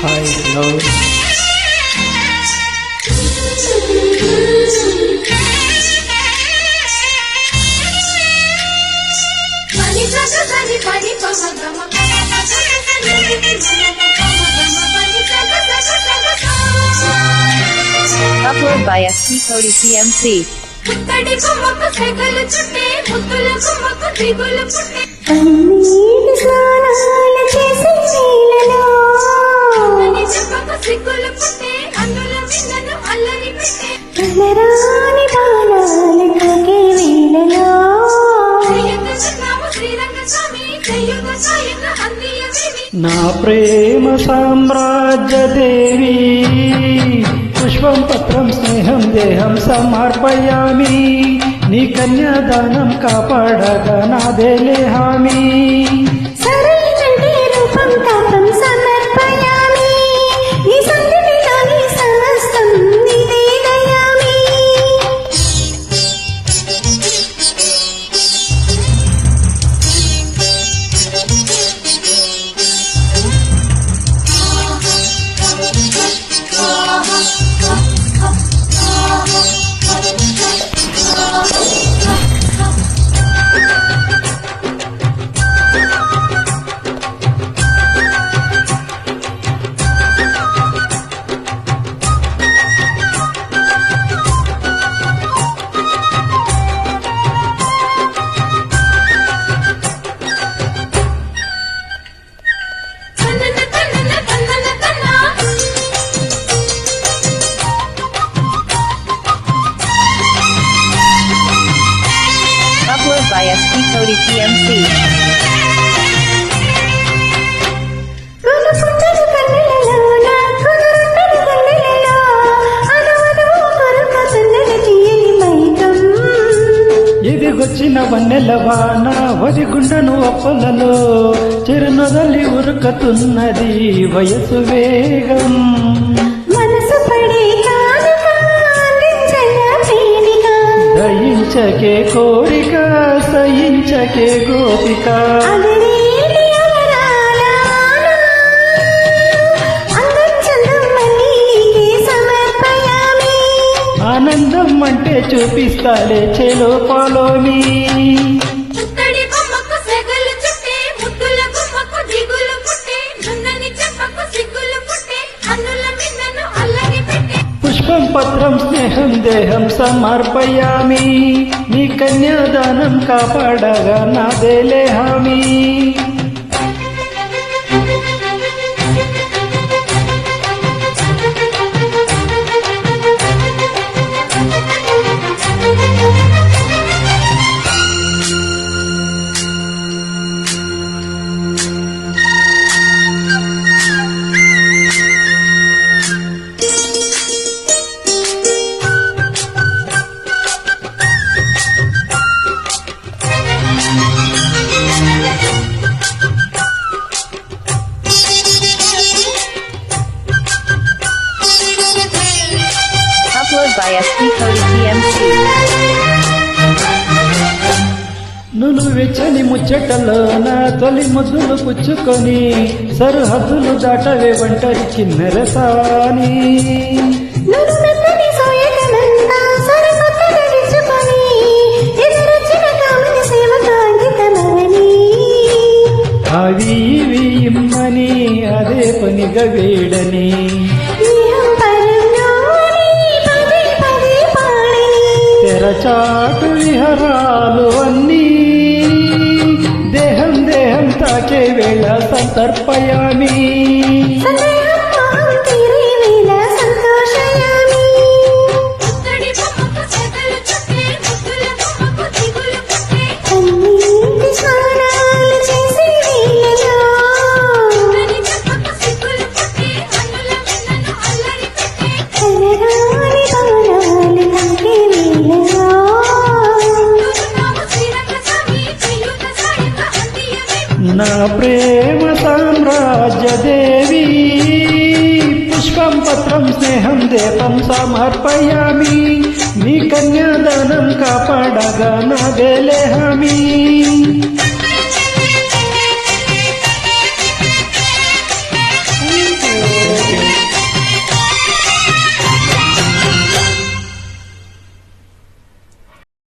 Hi hello Upload by SP Cody PMC. పుత్తడి బొమ్మకు సెగలు చుట్టే ముద్దుల బొమ్మకు దిగులు పుట్టే కన్నీటి స్నానాలు చేసే నీళ్ళలో అని చెప్పకు సిగ్గులు పుట్టే అన్నుల విన్నను అల్లరి పెట్టే కలరాని బాణాలు తాకే వేళలో చెయ్యకు చిన్నాము శ్రీరంగ స్వామి చెయ్యుగ సాయుగ అందియ దేవి నా ప్రేమ సామ్రాజ్య దేవి పుష్పం పత్రం స్నేహం దేహం సమర్పయామి నీ కన్యాదానం కాపాడగా నాదేలే హామీ సరైనంటే రూపం తాపం సమర్పయామి నీ సంగతిలోని సమస్తం నీదే దయామి తన్నన తన్నన తన్నన తన్నా Upload by SP Cody PMC. కొనుకుంటను కన్నెలలోన కొనుకుంటను కన్నెలలో అనువనువు కొరుకుతున్నది తీయని మైకం ఎదిగొచ్చిన వన్నెల వాన వదిగుండను అప్పలలో చిరునొదలి ఉరుకుతున్నది వయసు వేగం మనసు పడే కానుక అందించన ప్రేమిక దయించకే కోరిక సయించకే గోపిక అలరేటి అలరాల అందం చందం మళ్ళీకే సమర్పయామి ఆనందం అంటే చూపిస్తాలే చెలో పాలోని పుత్తడి బొమ్మకు సెగలు చుట్టే ముద్దుల బొమ్మకు దిగులు పుట్టే నున్నని చెప్పకు సిగ్గులు పుట్టే అన్నుల మిన్నను అల్లరి పెట్టే పుష్పం పత్రం స్నేహం దేహం సమర్పయామి నీ కన్యాదానం కాపాడగా నాదేలే హామీ Upload by SP Cody PMC. నువ్వు వెచ్చని ముచ్చటలోన తొలి ముద్దులు పుచ్చుకొని సరిహద్దులు దాటవే ఒంటరి కిన్నెరసాని నువ్వు మెత్తని సోయగనంతా సరికొత్త నడుచుకొని ఎదురొచ్చిన కామని సేవకు అంకితమవని అవి ఇవి ఇమ్మని అదే పనిగా వేడని ఇహం పరంలోని పదే పదే పాడని తెరచాటు విహరాలు అన్నీ దేహం దేహం తాకే వేళ సంతర్పయామి సందేహం మోహం తీరే వేళ సంతోషయామి పుత్తడి బొమ్మకు సెగలు చుట్టే ముద్దుల బొమ్మకు దిగులు పుట్టే కన్నీటి స్నానాలు చేసే వేళలో అని చెప్పకు సిగ్గులు పుట్టే అన్నుల మిన్నను అల్లరి పెట్టే కలరాని బాణాలు తాకే వేళలో నాము శ్రీరంగ స్వామి చెయ్యుగ సాయుగ అందియ దేవి నా ప్రేమ సామ్రాజ్య దేవి పుష్పం పత్రం స్నేహం దేపం సమర్పయామి నీ కన్యాదానం కాపాడగా నాదేలే హామీ